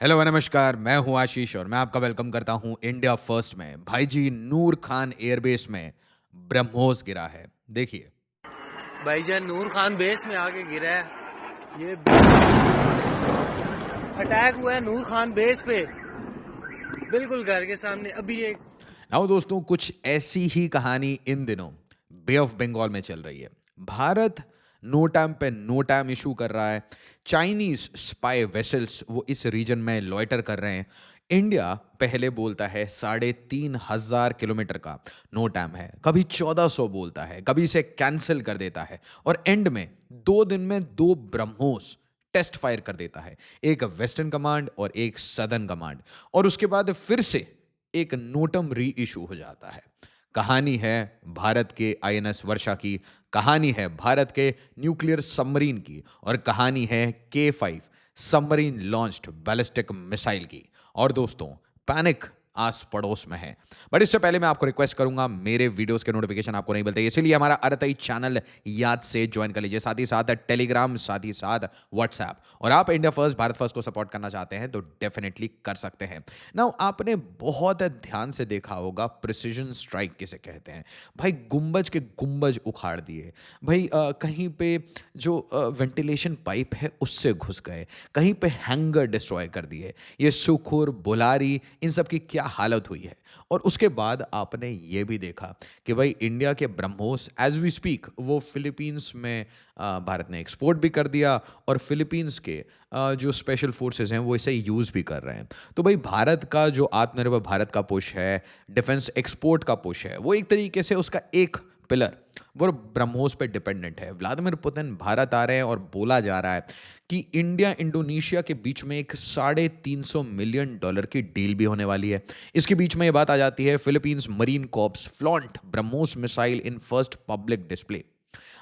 Hello नमस्कार, मैं हूं आशीष और मैं आपका वेलकम करता हूं इंडिया फर्स्ट में। भाई जी, नूर खान एयरबेस में ब्रह्मोस गिरा है। देखिए। भाईजान नूर खान बेस में आके गिरा है। ये अटैक हुआ है नूर खान बेस पे, बिल्कुल घर के सामने। अभी एक नाउ दोस्तों, कुछ ऐसी ही कहानी इन दिनों बे ऑफ बंगाल में चल रही है। भारत नो टाइम पे नो टाइम इशू कर रहा है। चाइनीज स्पाई वेसल्स वो इस रीजन में लॉइटर कर रहे हैं। इंडिया पहले बोलता है 3,500 किलोमीटर का नो टाइम है, कभी 1400 बोलता है, कभी इसे कैंसिल कर देता है और एंड में 2 दिन में 2 ब्रह्मोस टेस्ट फायर कर देता है, एक वेस्टर्न कमांड और एक सदर्न कमांड। और उसके बाद फिर से एक नोटम री इशू हो जाता है। कहानी है भारत के आईएनएस वर्षा की, कहानी है भारत के न्यूक्लियर सबमरीन की और कहानी है K5 submarine launched ballistic missile की। और दोस्तों, पैनिक आस पड़ोस में है। बट इससे पहले मैं आपको रिक्वेस्ट करूंगा, मेरे वीडियोस के नोटिफिकेशन आपको नहीं मिलते, इसीलिए हमारा अरतई चैनल याद से ज्वाइन कर लीजिए, साथ ही साथ टेलीग्राम, साथ ही साथ व्हाट्सएप। और आप इंडिया फर्स्ट भारत फर्स्ट को सपोर्ट करना चाहते हैं तो डेफिनेटली कर सकते हैं। नाउ, आपने बहुत ध्यान से देखा होगा प्रिसीजन स्ट्राइक किसे कहते हैं। भाई, गुंबज के गुंबज उखाड़ दिए भाई। कहीं पे जो वेंटिलेशन पाइप है उससे घुस गए, कहीं पे हैंगर डिस्ट्रॉय कर दिए। ये सुखुर, बुलारी, इन सब की क्या हालत हुई है। और उसके बाद आपने ये भी देखा कि भाई इंडिया के ब्रह्मोस एज वी स्पीक वो फिलीपींस में भारत ने एक्सपोर्ट भी कर दिया और फिलीपींस के जो स्पेशल फोर्सेस हैं वो इसे यूज़ भी कर रहे हैं। तो भाई, भारत का जो आत्मनिर्भर भारत का पुश है, डिफेंस एक्सपोर्ट का पुश है, वो एक तरीके से उसका एक पिलर वो ब्रह्मोस पे डिपेंडेंट है। व्लादिमीर पुतिन भारत आ रहे हैं और बोला जा रहा है कि इंडिया इंडोनेशिया के बीच में एक $350 मिलियन की डील भी होने वाली है। इसके बीच में ये बात आ जाती है, Philippines marine corps flaunt BrahMos missile in first public display.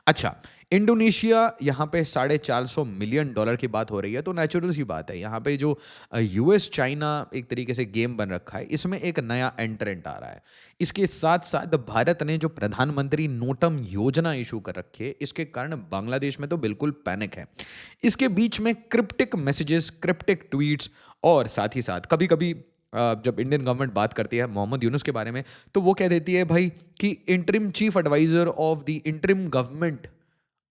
अच्छा, इंडोनेशिया यहाँ पे $450 मिलियन की बात हो रही है, तो नेचुरल सी बात है। यहाँ पे जो यूएस चाइना एक तरीके से गेम बन रखा है, इसमें एक नया एंट्रेंट आ रहा है। इसके साथ साथ भारत ने जो प्रधानमंत्री नोटम योजना इशू कर रखी है, इसके कारण बांग्लादेश में तो बिल्कुल पैनिक है। इसके बीच में क्रिप्टिक मैसेजेस, क्रिप्टिक ट्वीट्स और साथ ही साथ कभी कभी जब इंडियन गवर्नमेंट बात करती है मोहम्मद यूनुस के बारे में, तो वो कह देती है भाई कि interim chief advisor of the interim government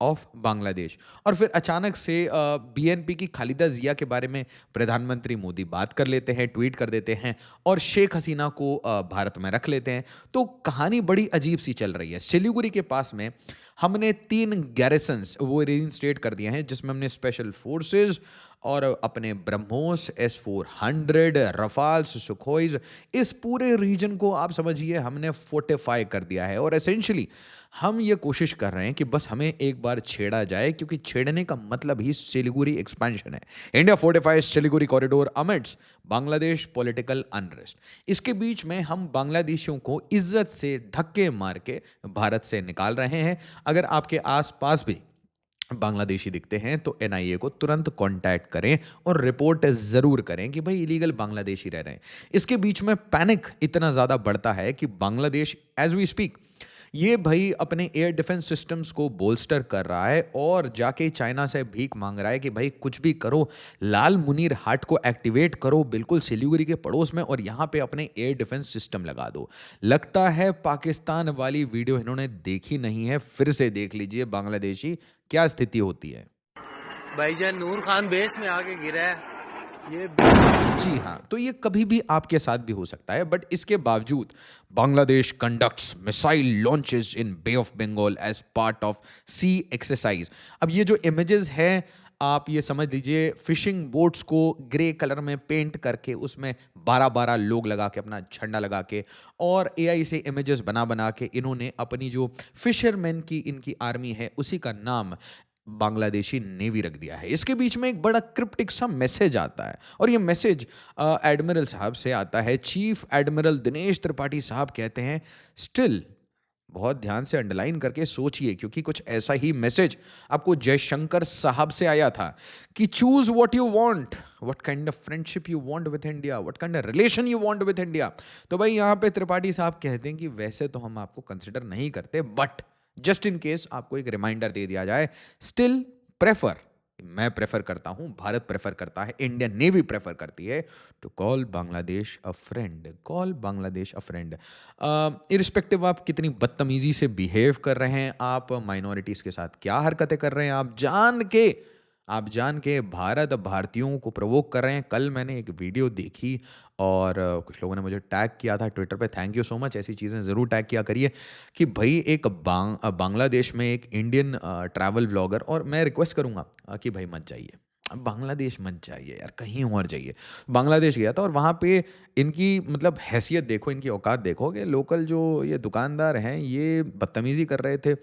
of Bangladesh. और फिर अचानक से बीएनपी की खालिदा जिया के बारे में प्रधानमंत्री मोदी बात कर लेते हैं, ट्वीट कर देते हैं और शेख हसीना को भारत में रख लेते हैं। तो कहानी बड़ी अजीब सी चल रही है। सिलीगुड़ी के पास में हमने 3 गैरिसन्स वो रीइंस्टेट कर दिए हैं, जिसमें हमने स्पेशल फोर्सेस और अपने ब्रह्मोस, S-400, रफाल्स, सुखोइज, इस पूरे रीजन को आप समझिए हमने फोर्टिफाई कर दिया है। और एसेंशियली हम ये कोशिश कर रहे हैं कि बस हमें एक बार छेड़ा जाए, क्योंकि छेड़ने का मतलब ही सिलीगुड़ी एक्सपेंशन है। India fortifies Siliguri corridor amidst Bangladesh political unrest. इसके बीच में हम बांग्लादेशियों को इज्जत से धक्के मार के भारत से निकाल रहे हैं। अगर आपके आसपास भी बांग्लादेशी दिखते हैं तो एनआईए को तुरंत कांटेक्ट करें और रिपोर्ट जरूर करें कि भाई इलीगल बांग्लादेशी रह रहे हैं। इसके बीच में पैनिक इतना ज्यादा बढ़ता है कि बांग्लादेश एज वी स्पीक ये भाई अपने एयर डिफेंस सिस्टम्स को बोल्स्टर कर रहा है और जाके चाइना से भीख मांग रहा है कि भाई कुछ भी करो, लाल मुनीर हाट को एक्टिवेट करो बिल्कुल सिलीगुड़ी के पड़ोस में और यहाँ पे अपने एयर डिफेंस सिस्टम लगा दो। लगता है पाकिस्तान वाली वीडियो इन्होंने देखी नहीं है, फिर से देख लीजिए बांग्लादेशी क्या स्थिति होती है। भाईजान नूर खान बेस में आके गिरा है। ये जी हाँ, तो ये कभी भी आपके साथ भी हो सकता है, बट इसके बावजूद Bangladesh conducts missile launches in Bay of Bengal as part of sea exercise. अब ये जो इमेजेस हैं, आप ये समझ लीजिए फिशिंग बोट्स को ग्रे कलर में पेंट करके उसमें 12-12 लोग लगा के अपना झंडा लगा के और एआई से इमेजेस बना बना के इन्होंने अपनी जो फिशरमैन की इनकी आर्मी है उसी का नाम बांग्लादेशी नेवी रख दिया है। इसके बीच में एक बड़ा क्रिप्टिक सा मैसेज आता है और ये मैसेज एडमिरल साहब से आता है। चीफ एडमिरल दिनेश त्रिपाठी साहब कहते हैं, स्टिल, बहुत ध्यान से अंडरलाइन करके सोचिए क्योंकि कुछ ऐसा ही मैसेज आपको जयशंकर साहब से आया था कि choose what you want, what kind of friendship you want with India, what kind of relation you want with India. तो भाई यहाँ पे त्रिपाठी साहब कहते हैं कि वैसे तो हम आपको कंसिडर नहीं करते, बट जस्ट इन केस आपको एक रिमाइंडर दे दिया जाए, स्टिल प्रेफर मैं प्रेफर करता हूं, भारत प्रेफर करता है, इंडियन नेवी प्रेफर करती है to call Bangladesh a friend, call Bangladesh a friend. Irrespective आप कितनी बदतमीजी से बिहेव कर रहे हैं, आप माइनॉरिटीज के साथ क्या हरकतें कर रहे हैं, आप जान के भारत भारतीयों को प्रोवोक कर रहे हैं। कल मैंने एक वीडियो देखी और कुछ लोगों ने मुझे टैग किया था ट्विटर पे, थैंक यू सो मच, ऐसी चीज़ें ज़रूर टैग किया करिए। कि भाई एक बांग्लादेश में एक इंडियन ट्रैवल व्लॉगर, और मैं रिक्वेस्ट करूँगा कि भाई मत जाइए, अब बांग्लादेश मत जाइए यार, कहीं और जाइए। बांग्लादेश गया था और वहाँ पे इनकी मतलब हैसियत देखो, इनकी औकात देखो कि लोकल जो ये दुकानदार हैं ये बदतमीज़ी कर रहे थे।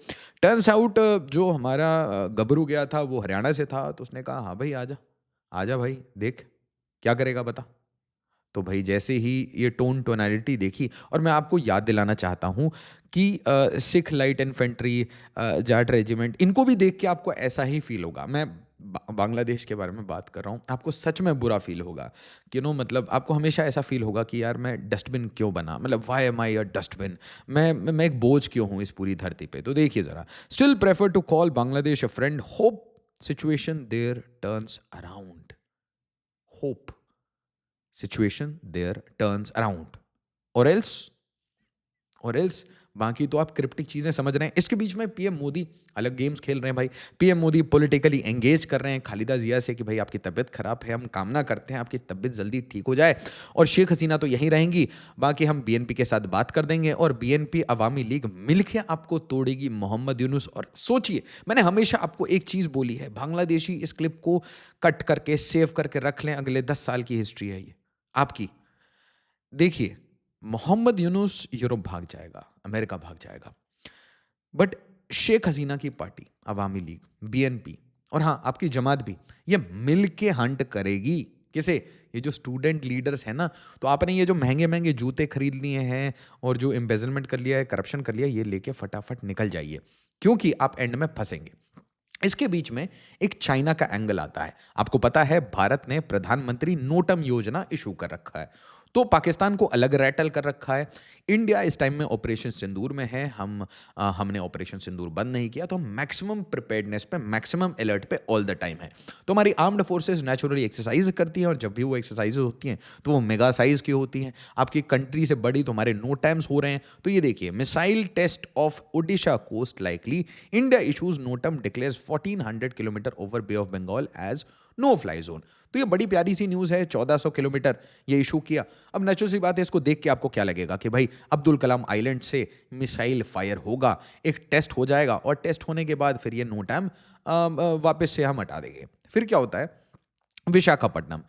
टर्न्स आउट जो हमारा गबरू गया था वो हरियाणा से था, तो उसने कहा हाँ भाई आजा, आजा भाई देख क्या करेगा बता। तो भाई जैसे ही ये टोनैलिटी देखी, और मैं आपको याद दिलाना चाहता हूँ कि Sikh light infantry, Jat regiment, इनको भी देख के आपको ऐसा ही फील होगा। मैं बांग्लादेश के बारे में बात कर रहा हूँ, आपको सच में बुरा फील होगा कि नो, मतलब आपको हमेशा ऐसा फील होगा कि यार मैं डस्टबिन क्यों बना, मतलब वाई एम आई अ डस्टबिन, मैं एक बोझ क्यों हूँ इस पूरी धरती पे। तो देखिए ज़रा, still prefer to call Bangladesh a friend, hope situation there turns around, hope situation there turns around, or else बाकी तो आप क्रिप्टिक चीजें समझ रहे हैं। इसके बीच में पीएम मोदी अलग गेम्स खेल रहे हैं भाई। पीएम मोदी पॉलिटिकली एंगेज कर रहे हैं खालिदा जिया से कि भाई आपकी तबीयत खराब है, हम कामना करते हैं आपकी तबीयत जल्दी ठीक हो जाए, और शेख हसीना तो यहीं रहेंगी, बाकी हम बीएनपी के साथ बात कर देंगे, और बीएनपी अवामी लीग मिलके आपको तोड़ेगी मोहम्मद यूनुस। और सोचिए, मैंने हमेशा आपको एक चीज बोली है, बांग्लादेशी इस क्लिप को कट करके सेव करके रख लें, अगले 10 साल की हिस्ट्री है ये आपकी। देखिए, मोहम्मद यूनुस यूरोप भाग जाएगा, अमेरिका भाग जाएगा, बट शेख हसीना की पार्टी अवामी लीग, बीएनपी, और हाँ आपकी जमात भी, ये मिल के हंट करेगी किसे, ये जो स्टूडेंट लीडर्स हैं ना, तो आपने ये जो महंगे महंगे जूते खरीद लिए हैं और जो एम्बेजलमेंट कर लिया है, करप्शन कर लिया है, ये लेके फटाफट निकल जाइए, क्योंकि आप एंड में फंसेंगे। इसके बीच में एक चाइना का एंगल आता है। आपको पता है भारत ने प्रधानमंत्री नोटम योजना इशू कर रखा है, तो पाकिस्तान को अलग रैटल कर रखा है। इंडिया इस टाइम में ऑपरेशन सिंदूर में है, हमने ऑपरेशन सिंदूर बंद नहीं किया, तो हम मैक्सिमम प्रिपेयर्डनेस पे, मैक्सिमम अलर्ट पे ऑल द टाइम है। तो हमारी आर्म्ड फोर्सेस नेचुरली एक्सरसाइज करती हैं, और जब भी वो एक्सरसाइज होती हैं तो वो मेगा साइज की होती हैं। आपकी कंट्री से बड़ी तो हमारे नो टाइम्स हो रहे हैं। तो ये देखिए, missile test off Odisha coast likely, India issues NOTAM declares 1400 kilometre over Bay of Bengal as no fly zone. तो ये बड़ी प्यारी सी न्यूज़ है, 1400 किलोमीटर ये इशू किया। अब नेचुरल सी बात है, इसको देख के आपको क्या लगेगा कि भाई अब्दुल कलाम आइलैंड से मिसाइल फायर होगा, एक टेस्ट हो जाएगा, और टेस्ट होने के बाद फिर ये नो टाइम वापस से हम हटा देंगे। फिर क्या होता है, विशाखापट्टनम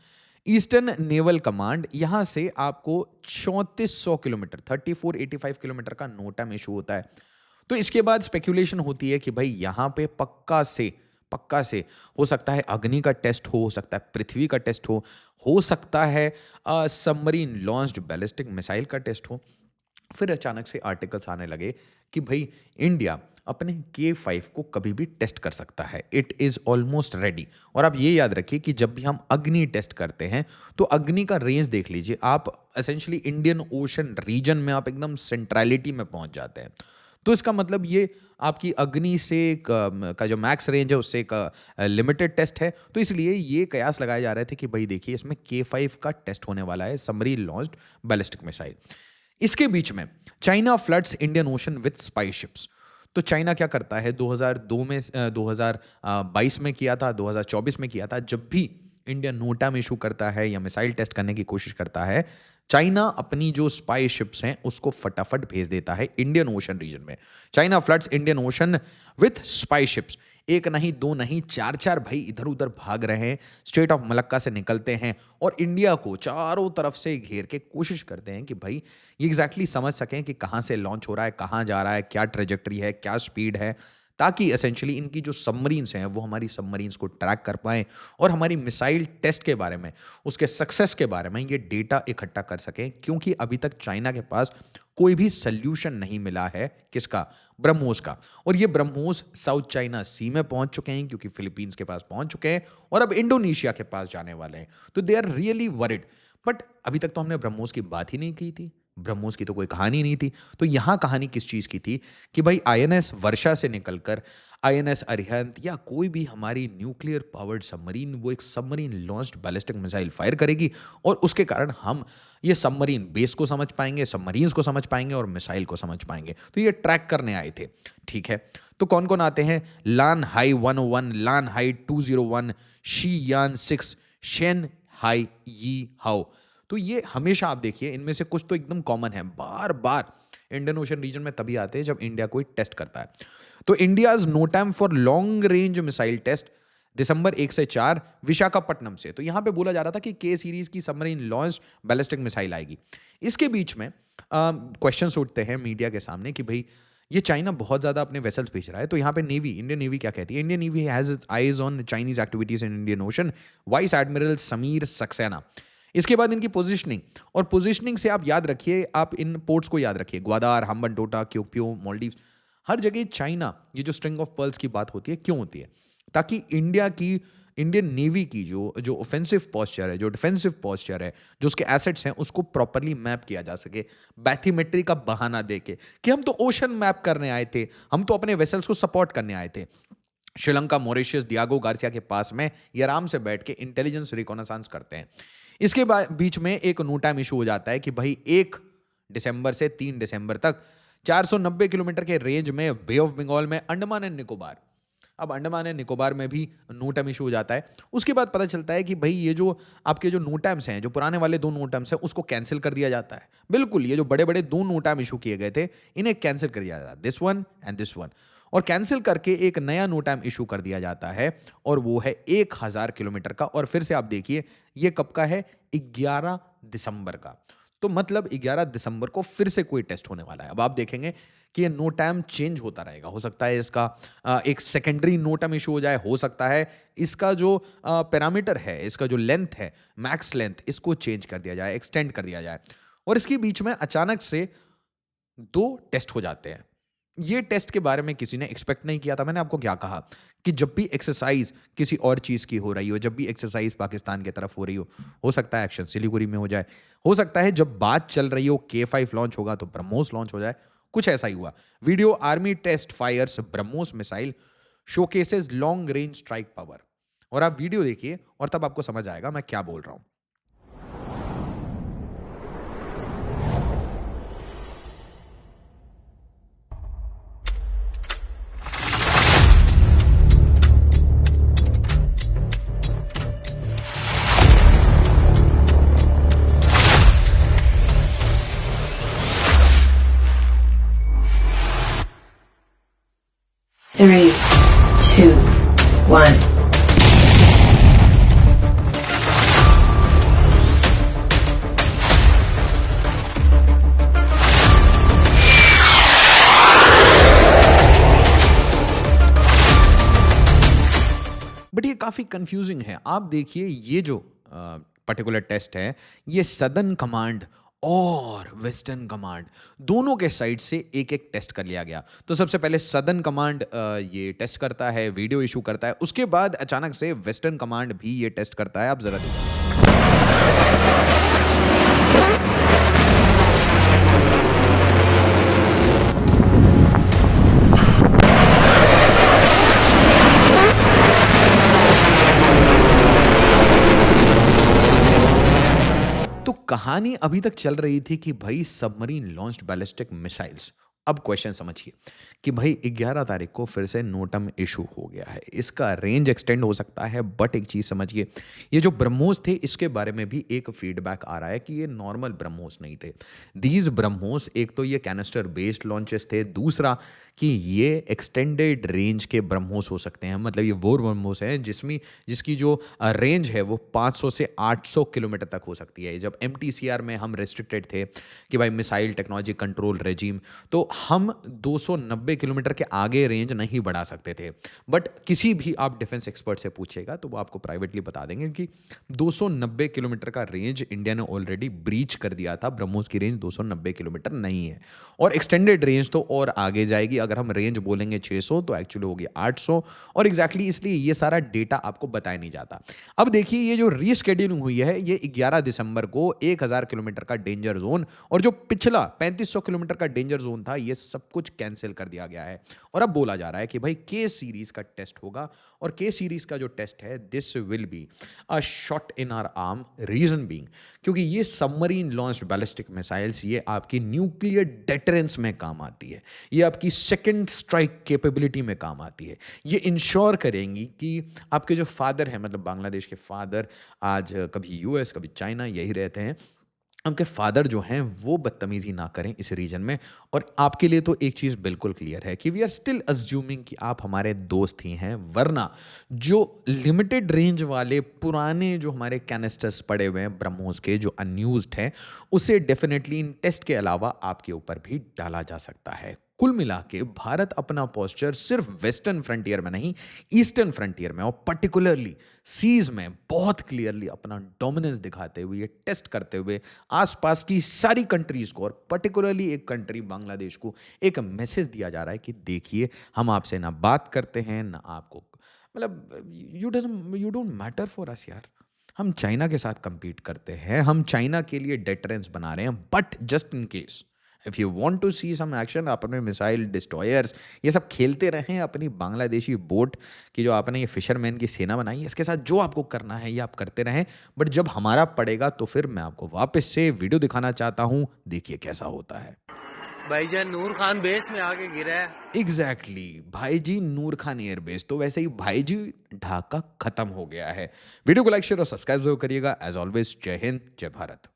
ईस्टर्न नेवल कमांड, यहां से आपको 3400 किलोमीटर, 3485 किलोमीटर का नो टाइम इशू होता है। तो इसके बाद स्पेक्यूलेशन होती है कि भाई यहां पे पक्का से हो सकता है अग्नि का टेस्ट हो सकता है पृथ्वी का टेस्ट हो सकता है सबमरीन लॉन्च्ड बैलिस्टिक मिसाइल का टेस्ट हो। फिर अचानक से आर्टिकल्स आने लगे कि भाई इंडिया अपने K5 को कभी भी टेस्ट कर सकता है, इट इज़ ऑलमोस्ट रेडी। और आप ये याद रखिए कि जब भी हम अग्नि टेस्ट करते हैं तो अग्नि का रेंज देख लीजिए आप, एसेंशली इंडियन ओशन रीजन में आप एकदम सेंट्रलिटी में पहुंच जाते हैं। तो इसका मतलब ये आपकी अग्नि से का जो मैक्स रेंज है उससे एक लिमिटेड टेस्ट है। तो इसलिए ये कयास लगाए जा रहे थे कि भाई देखिए इसमें K5 का टेस्ट होने वाला है, सबमरीन लॉन्च्ड बैलिस्टिक मिसाइल। इसके बीच में China floods Indian ocean with spy ships. तो चाइना क्या करता है, 2002 में 2022 में किया था, 2024 में किया था, जब भी इंडिया नोटा में इशू करता है या मिसाइल टेस्ट करने की कोशिश करता है, चाइना अपनी जो स्पाई शिप्स हैं उसको फटाफट भेज देता है इंडियन ओशन रीजन में। China floods Indian ocean with spy ships, एक नहीं दो नहीं चार चार भाई इधर उधर भाग रहे हैं, स्ट्रेट ऑफ मलक्का से निकलते हैं और इंडिया को चारों तरफ से घेर के कोशिश करते हैं कि भाई ये एग्जैक्टली समझ सकें कि कहाँ से लॉन्च हो रहा है, कहाँ जा रहा है, क्या ट्रेजेक्टरी है, क्या स्पीड है, ताकि एसेंशली इनकी जो सबमरीन्स हैं वो हमारी सबमरीन्स को ट्रैक कर पाएं और हमारी मिसाइल टेस्ट के बारे में, उसके सक्सेस के बारे में ये डेटा इकट्ठा कर सकें। क्योंकि अभी तक चाइना के पास कोई भी सल्यूशन नहीं मिला है, किसका, ब्रह्मोस का। और ये ब्रह्मोस साउथ चाइना सी में पहुंच चुके हैं क्योंकि फिलीपींस के पास पहुंच चुके हैं और अब इंडोनेशिया के पास जाने वाले हैं। तो they are really worried. But अभी तक तो हमने ब्रह्मोस की बात ही नहीं की थी, ब्रह्मोस की तो कोई कहानी नहीं थी। तो यहां कहानी किस चीज की थी कि भाई आईएनएस वर्षा से निकलकर आईएनएस अरिहंत या कोई भी हमारी न्यूक्लियर पावर्ड सबमरीन, वो एक submarine launched ballistic missile fire करेगी और उसके कारण हम ये सबमरीन बेस को समझ पाएंगे, सबमरीन्स को समझ पाएंगे और मिसाइल को समझ पाएंगे। तो ये ट्रैक करने आए थे। ठीक है, तो कौन कौन आते हैं? लान हाई 101, लान हाई 201, शी यान 6, शेन हाई यी हाउ। तो ये हमेशा आप देखिए, इनमें से कुछ तो एकदम कॉमन है, बार बार इंडियन ओशन रीजन में तभी आते हैं जब इंडिया कोई टेस्ट करता है। तो India's NOTAM for long range missile test दिसंबर 1 से 4 विशाखापट्टनम से। तो यहां पे बोला जा रहा था कि के सीरीज की सबमरीन लॉन्च बैलिस्टिक मिसाइल आएगी। इसके बीच में क्वेश्चंस उठते हैं मीडिया के सामने कि भाई ये चाइना बहुत ज्यादा अपने वेसल्स भेज रहा है, तो यहाँ पे नेवी, इंडियन नेवी क्या कहती है? Indian navy has its eyes on Chinese activities in Indian ocean, vice admiral Sameer Saxena. इसके बाद इनकी पोजीशनिंग, और पोजीशनिंग से आप याद रखिए, आप इन पोर्ट्स को याद रखिए, ग्वादार, हम्बनटोटा, क्योप्यो, मालदीव, हर जगह चाइना, ये जो स्ट्रिंग ऑफ पर्ल्स की बात होती है, क्यों होती है? ताकि इंडियन नेवी की जो ऑफेंसिव पोस्चर है, जो डिफेंसिव पोस्चर है, जो उसके एसेट्स हैं, उसको प्रॉपरली मैप किया जा सके, बैथीमेट्री का बहाना देके कि हम तो ओशन मैप करने आए थे, हम तो अपने वेसल्स को सपोर्ट करने आए थे। श्रीलंका, मॉरिशस, डियागो गार्सिया के पास में ये आराम से बैठ के इंटेलिजेंस रिकॉनासांस करते हैं। इसके बीच में एक नोटाम इशू हो जाता है कि भाई 1 दिसंबर से 3 दिसंबर तक 490 किलोमीटर के रेंज में बे ऑफ बंगाल में अंडमान एंड निकोबार, अब अंडमान एंड निकोबार में भी नोटैम इशू हो जाता है। उसके बाद पता चलता है कि भाई ये जो आपके जो नोटैम्स हैं, जो पुराने वाले 2 नोटैम्स हैं, उसको कैंसिल कर दिया जाता है। बिल्कुल, ये जो बड़े बड़े 2 नोटैम इशू किए गए थे, इन्हें कैंसिल कर दिया जाता है, this one and this one, और कैंसिल करके एक नया नोटैम इशू कर दिया जाता है, और वो है 1000 किलोमीटर का। और फिर से आप देखिए, ये कब का है? 11 दिसंबर का। तो मतलब 11 दिसंबर को फिर से कोई टेस्ट होने वाला है। अब आप देखेंगे कि ये नोटैम चेंज होता रहेगा। हो सकता है इसका एक सेकेंडरी नोटैम इशू हो जाए, हो सकता है इसका जो पैरामीटर है, इसका जो लेंथ है, मैक्स लेंथ, इसको चेंज कर दिया जाए, एक्सटेंड कर दिया जाए। और इसके बीच में अचानक से 2 टेस्ट हो जाते हैं। ये टेस्ट के बारे में किसी ने एक्सपेक्ट नहीं किया था। मैंने आपको क्या कहा कि जब भी एक्सरसाइज किसी और चीज की हो रही हो, जब भी एक्सरसाइज पाकिस्तान की तरफ हो सकता है एक्शन सिलीगुड़ी में हो जाए, हो सकता है जब बात चल रही हो K5 लॉन्च होगा तो ब्रह्मोस लॉन्च हो जाए। कुछ ऐसा ही हुआ। Video army test fires BrahMos missile showcases long range strike power. और आप वीडियो देखिए और तब आपको समझ आएगा मैं क्या बोल रहा हूं। Three, two, one. बट ये काफी कंफ्यूजिंग है। आप देखिए, ये जो पर्टिकुलर टेस्ट है, ये सदर्न कमांड और वेस्टर्न कमांड दोनों के साइड से एक एक टेस्ट कर लिया गया। तो सबसे पहले सदर्न कमांड ये टेस्ट करता है, वीडियो इशू करता है। उसके बाद अचानक से वेस्टर्न कमांड भी ये टेस्ट करता है। आप जरा देखिए, तो कहानी अभी तक चल रही थी कि भाई सबमरीन लॉन्च्ड बैलिस्टिक मिसाइल्स। अब क्वेश्चन समझिए कि भाई 11 तारीख को फिर से नोटम इशू हो गया है, इसका रेंज एक्सटेंड हो सकता है। बट एक चीज समझिए, ये जो ब्रह्मोस थे, इसके बारे में भी एक फीडबैक आ रहा है कि ये नॉर्मल ब्रह्मोस नहीं थे। दीज ब्रह्मोस, एक तो ये कैनिस्टर बेस्ड लॉन्चेस थे, दूसरा कि ये एक्सटेंडेड रेंज के ब्रह्मोस हो सकते हैं। मतलब ये वो ब्रह्मोस हैं जिसकी जो रेंज है वो 500 से 800 किलोमीटर तक हो सकती है। जब MTCR में हम रेस्ट्रिक्टेड थे कि भाई मिसाइल टेक्नोलॉजी कंट्रोल रेजिम, तो हम 290 किलोमीटर के आगे रेंज नहीं बढ़ा सकते थे। बट किसी भी आप डिफेंस एक्सपर्ट से पूछेगा तो वो आपको प्राइवेटली बता देंगे कि 290 किलोमीटर का रेंज इंडिया ने ऑलरेडी ब्रीच कर दिया था। ब्रह्मोस की रेंज 290 किलोमीटर नहीं है, और एक्सटेंडेड रेंज तो और आगे जाएगी। अगर हम रेंज बोलेंगे 600 तो एक्चुअली होगी 800, और एग्जैक्टली इसलिए ये सारा डेटा आपको बताया नहीं जाता। अब देखिए, ये जो रीस्केड्यूलिंग हुई है, ये 11 दिसंबर को 1000 किलोमीटर का डेंजर जोन और जो पिछला 3500 किलोमीटर का डेंजर जोन था, ये सब कुछ कैंसिल कर दिया दिया गया है और अब बोला जा रहा है कि भाई के सीरीज का टेस्ट होगा और के सीरीज का जो टेस्ट है this will be a shot in our arm, reason being क्योंकि ये सबमरीन लॉन्च्ड बैलिस्टिक मिसाइल्स ये आपकी न्यूक्लियर डेटरेंस में काम आती है, ये आपकी सेकंड स्ट्राइक कैपेबिलिटी में काम आती है, ये इंश्योर करेंगी कि आपके जो फादर हैं, मतलब बांग्लादेश के फादर आज कभी यूएस कभी चाइना यही रहते हैं, आपके फादर जो हैं वो बदतमीजी ना करें इस रीजन में। और आपके लिए तो एक चीज़ बिल्कुल क्लियर है कि वी आर स्टिल अज्यूमिंग कि आप हमारे दोस्त ही हैं, वरना जो लिमिटेड रेंज वाले पुराने जो हमारे कैनिस्टर्स पड़े हुए हैं ब्रह्मोस के जो अनयूज्ड हैं, उसे डेफिनेटली इन टेस्ट के अलावा आपके ऊपर भी डाला जा सकता है। कुल मिला के भारत अपना पोस्चर सिर्फ वेस्टर्न फ्रंटियर में नहीं, ईस्टर्न फ्रंटियर में और पर्टिकुलरली सीज में बहुत क्लियरली अपना डोमिनेंस दिखाते हुए, ये टेस्ट करते हुए आसपास की सारी कंट्रीज को और पर्टिकुलरली एक कंट्री बांग्लादेश को एक मैसेज दिया जा रहा है कि देखिए हम आपसे ना बात करते हैं ना आपको, मतलब you don't matter for us यार। हम चाइना के साथ compete करते हैं, हम चाइना के लिए डेटरेंस बना रहे हैं, but just in case if you want to see some action, अपने मिसाइल डिस्ट्रॉयर्स ये सब खेलते रहें, अपनी बांग्लादेशी बोट की जो आपने ये फिशरमैन की सेना बनाई है इसके साथ जो आपको करना है ये आप करते रहें, बट जब हमारा पड़ेगा तो फिर मैं आपको वापस से वीडियो दिखाना चाहता हूं, देखिए कैसा होता है। भाईजान नूर खान बेस में आके गिरा है। एग्जैक्टली भाईजी नूर खान एयरबेस, तो वैसे ही भाईजी ढाका खत्म हो गया है। वीडियो को लाइक शेयर और सब्सक्राइब जरूर करिएगा। एज ऑलवेज जय हिंद जय भारत।